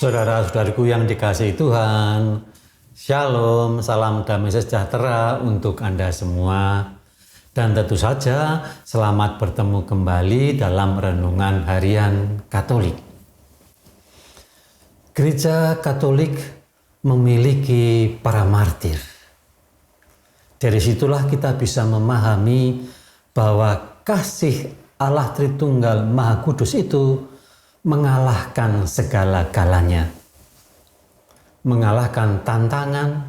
Saudara-saudariku yang dikasihi Tuhan, Shalom, salam damai sejahtera untuk Anda semua. Dan tentu saja selamat bertemu kembali dalam Renungan Harian Katolik. Gereja Katolik memiliki para martir. Dari situlah kita bisa memahami bahwa kasih Allah Tritunggal Maha Kudus itu mengalahkan segala-galanya. Mengalahkan tantangan,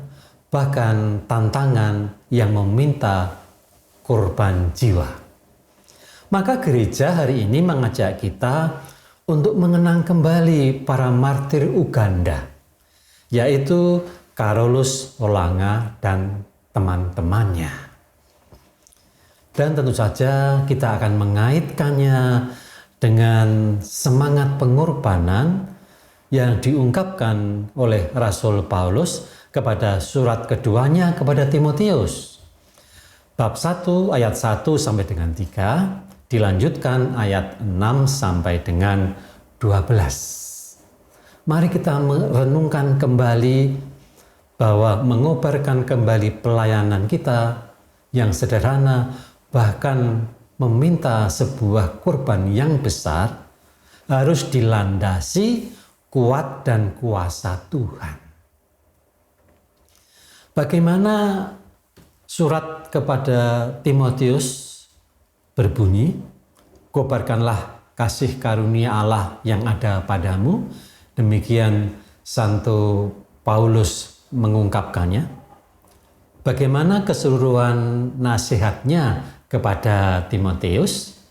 bahkan tantangan yang meminta korban jiwa. Maka gereja hari ini mengajak kita untuk mengenang kembali para martir Uganda, yaitu Carolus Olanga dan teman-temannya. Dan tentu saja kita akan mengaitkannya dengan semangat pengorbanan yang diungkapkan oleh Rasul Paulus kepada surat keduanya kepada Timotius. Bab 1 ayat 1 sampai dengan 3, dilanjutkan ayat 6 sampai dengan 12. Mari kita merenungkan kembali bahwa mengobarkan kembali pelayanan kita yang sederhana, bahkan meminta sebuah kurban yang besar, harus dilandasi kuat dan kuasa Tuhan. Bagaimana surat kepada Timotius berbunyi, kobarkanlah kasih karunia Allah yang ada padamu. Demikian Santo Paulus mengungkapkannya. Bagaimana keseluruhan nasihatnya kepada Timotius?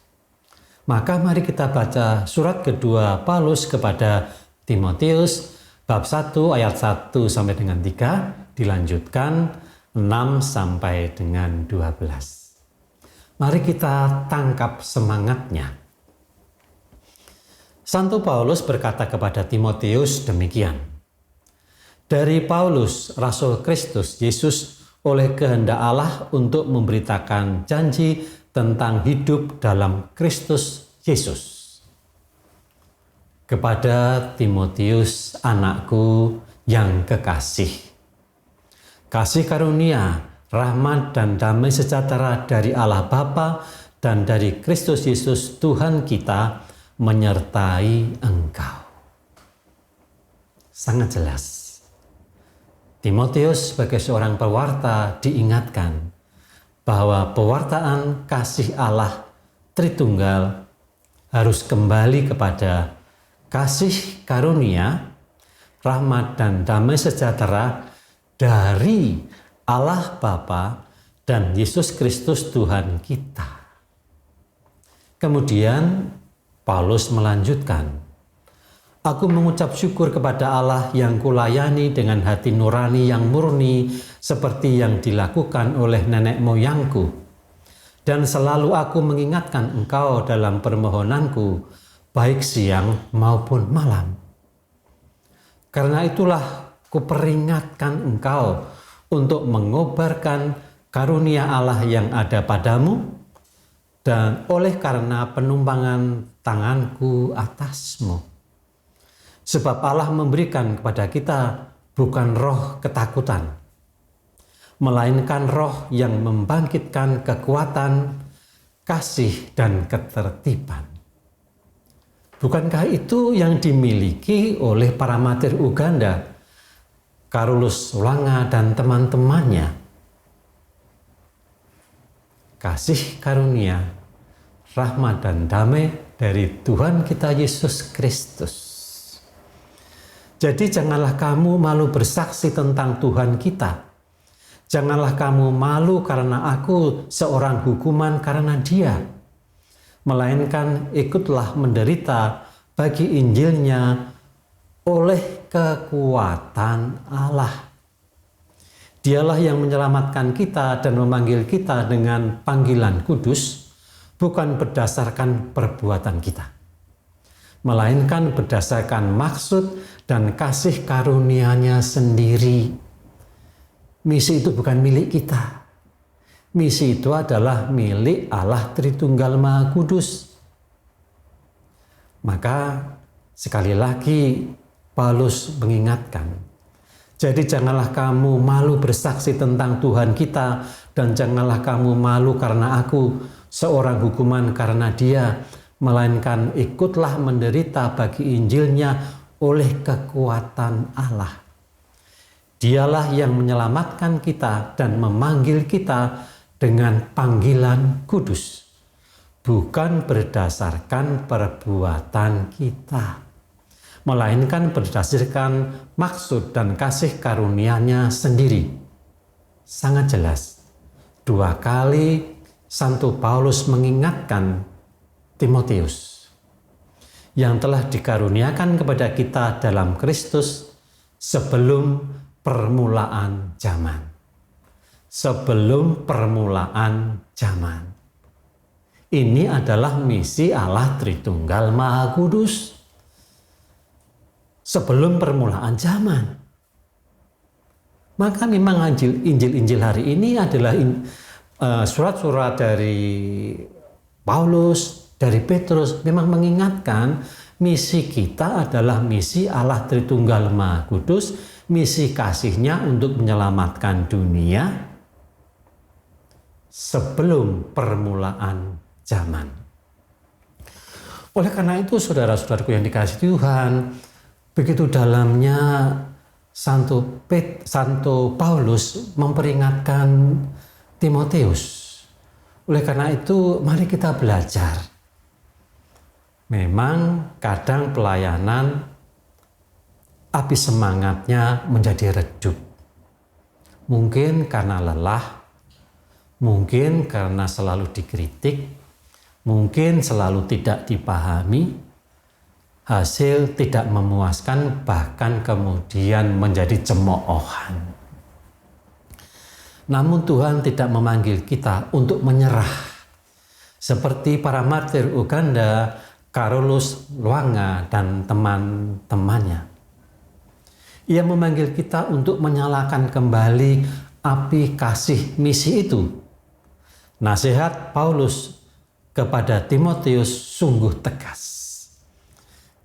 Maka mari kita baca surat kedua Paulus kepada Timotius bab 1 ayat 1 sampai dengan 3, dilanjutkan 6 sampai dengan 12. Mari kita tangkap semangatnya. Santo Paulus berkata kepada Timotius demikian. Dari Paulus, Rasul Kristus Yesus, oleh kehendak Allah untuk memberitakan janji tentang hidup dalam Kristus Yesus. Kepada Timotius, anakku yang kekasih. Kasih karunia, rahmat dan damai sejahtera dari Allah Bapa dan dari Kristus Yesus Tuhan kita menyertai engkau. Sangat jelas. Timotius sebagai seorang pewarta diingatkan bahwa pewartaan kasih Allah Tritunggal harus kembali kepada kasih karunia, rahmat dan damai sejahtera dari Allah Bapa dan Yesus Kristus Tuhan kita. Kemudian Paulus melanjutkan, aku mengucap syukur kepada Allah yang kulayani dengan hati nurani yang murni seperti yang dilakukan oleh nenek moyangku. Dan selalu aku mengingatkan engkau dalam permohonanku, baik siang maupun malam. Karena itulah kuperingatkan engkau untuk mengobarkan karunia Allah yang ada padamu, dan oleh karena penumpangan tanganku atasmu. Sebab Allah memberikan kepada kita bukan roh ketakutan, melainkan roh yang membangkitkan kekuatan, kasih, dan ketertiban. Bukankah itu yang dimiliki oleh para martir Uganda, Carolus Olanga dan teman-temannya? Kasih karunia, rahmat dan damai dari Tuhan kita Yesus Kristus. Jadi janganlah kamu malu bersaksi tentang Tuhan kita. Janganlah kamu malu karena aku seorang hukuman karena Dia. Melainkan ikutlah menderita bagi Injilnya oleh kekuatan Allah. Dialah yang menyelamatkan kita dan memanggil kita dengan panggilan kudus, bukan berdasarkan perbuatan kita, melainkan berdasarkan maksud dan kasih karunia-Nya sendiri. Misi itu bukan milik kita. Misi itu adalah milik Allah Tritunggal Maha Kudus. Maka sekali lagi Paulus mengingatkan, jadi janganlah kamu malu bersaksi tentang Tuhan kita, dan janganlah kamu malu karena aku seorang hukuman karena dia, melainkan ikutlah menderita bagi Injilnya oleh kekuatan Allah. Dialah yang menyelamatkan kita dan memanggil kita dengan panggilan kudus, bukan berdasarkan perbuatan kita, melainkan berdasarkan maksud dan kasih karunia-Nya sendiri. Sangat jelas, 2 kali Santo Paulus mengingatkan Timotius yang telah dikaruniakan kepada kita dalam Kristus sebelum permulaan zaman. Sebelum permulaan zaman. Ini adalah misi Allah Tritunggal Maha Kudus. Sebelum permulaan zaman. Maka memang Injil-Injil hari ini adalah surat-surat dari Paulus, dari Petrus, memang mengingatkan misi kita adalah misi Allah Tritunggal Maha Kudus, misi kasih-Nya untuk menyelamatkan dunia sebelum permulaan zaman. Oleh karena itu, saudara-saudaraku yang dikasihi Tuhan, begitu dalamnya Santo Paulus memperingatkan Timotius. Oleh karena itu, mari kita belajar. Memang kadang pelayanan api semangatnya menjadi redup. Mungkin karena lelah, mungkin karena selalu dikritik, mungkin selalu tidak dipahami, hasil tidak memuaskan, bahkan kemudian menjadi cemoohan. Namun Tuhan tidak memanggil kita untuk menyerah. Seperti para martir Uganda, Carolus Lwanga, dan teman-temannya. Ia memanggil kita untuk menyalakan kembali api kasih misi itu. Nasihat Paulus kepada Timotius sungguh tegas.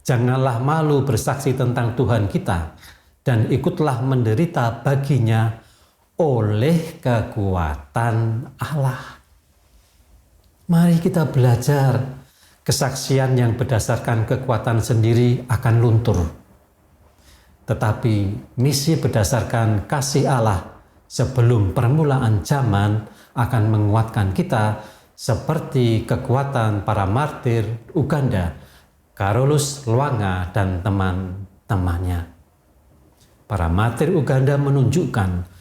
Janganlah malu bersaksi tentang Tuhan kita, dan ikutlah menderita baginya oleh kekuatan Allah. Mari kita belajar, kesaksian yang berdasarkan kekuatan sendiri akan luntur. Tetapi misi berdasarkan kasih Allah sebelum permulaan zaman akan menguatkan kita seperti kekuatan para martir Uganda, Carolus Lwanga, dan teman-temannya. Para martir Uganda menunjukkan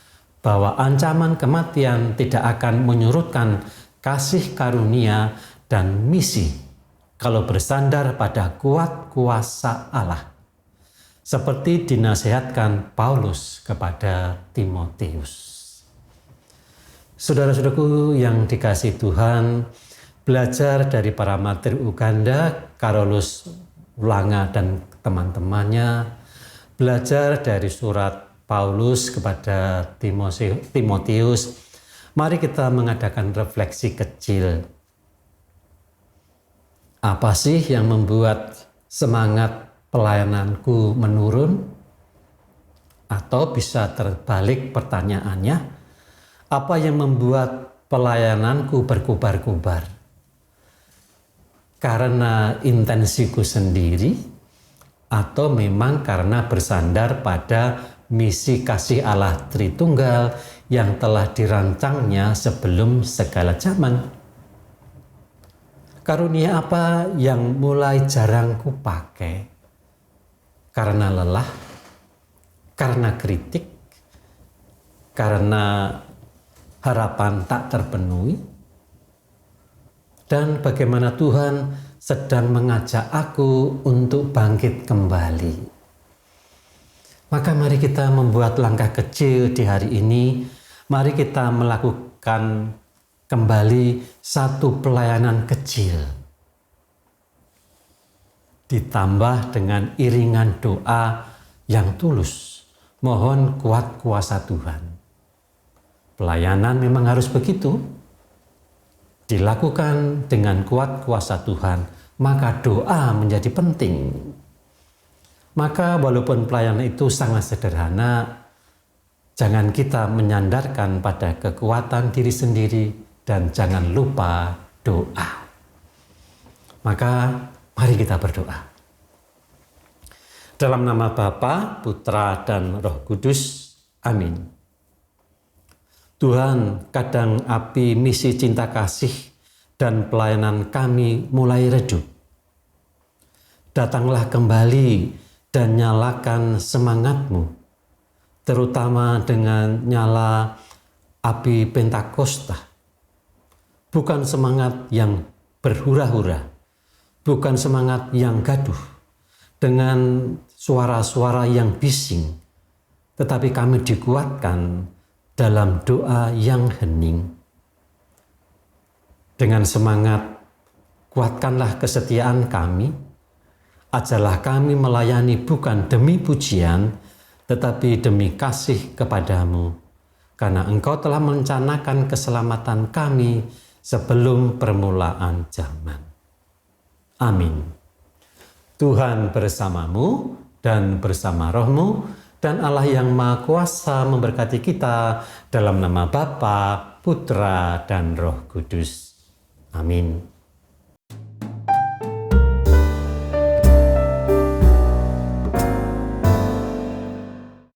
bahwa ancaman kematian tidak akan menyurutkan kasih karunia dan misi kalau bersandar pada kuat kuasa Allah, seperti dinasihatkan Paulus kepada Timotius. Saudara-saudaraku yang dikasihi Tuhan, belajar dari para martir Uganda, Carolus Lwanga, dan teman-temannya, belajar dari surat Paulus kepada Timotius, mari kita mengadakan refleksi kecil. Apa sih yang membuat semangat pelayananku menurun? Atau bisa terbalik pertanyaannya, apa yang membuat pelayananku berkobar-kobar? Karena intensiku sendiri, atau memang karena bersandar pada misi kasih Allah Tritunggal yang telah dirancangnya sebelum segala zaman? Karunia apa yang mulai jarang kupakai? Karena lelah, karena kritik, karena harapan tak terpenuhi, dan bagaimana Tuhan sedang mengajak aku untuk bangkit kembali. Maka mari kita membuat langkah kecil di hari ini. Mari kita melakukan kembali satu pelayanan kecil, ditambah dengan iringan doa yang tulus. Mohon kuat kuasa Tuhan. Pelayanan memang harus begitu, dilakukan dengan kuat kuasa Tuhan, maka doa menjadi penting. Maka walaupun pelayanan itu sangat sederhana, jangan kita menyandarkan pada kekuatan diri sendiri dan jangan lupa doa. Maka mari kita berdoa. Dalam nama Bapa, Putra, dan Roh Kudus. Amin. Tuhan, kadang api misi cinta kasih dan pelayanan kami mulai redup. Datanglah kembali dan nyalakan semangat-Mu, terutama dengan nyala api Pentakosta. Bukan semangat yang berhura-hura, bukan semangat yang gaduh, dengan suara-suara yang bising, tetapi kami dikuatkan dalam doa yang hening. Dengan semangat, kuatkanlah kesetiaan kami, ajarlah kami melayani bukan demi pujian, tetapi demi kasih kepadamu, karena Engkau telah merencanakan keselamatan kami sebelum permulaan zaman. Amin. Tuhan bersamamu dan bersama rohmu, dan Allah yang Maha Kuasa memberkati kita dalam nama Bapa, Putra, dan Roh Kudus. Amin.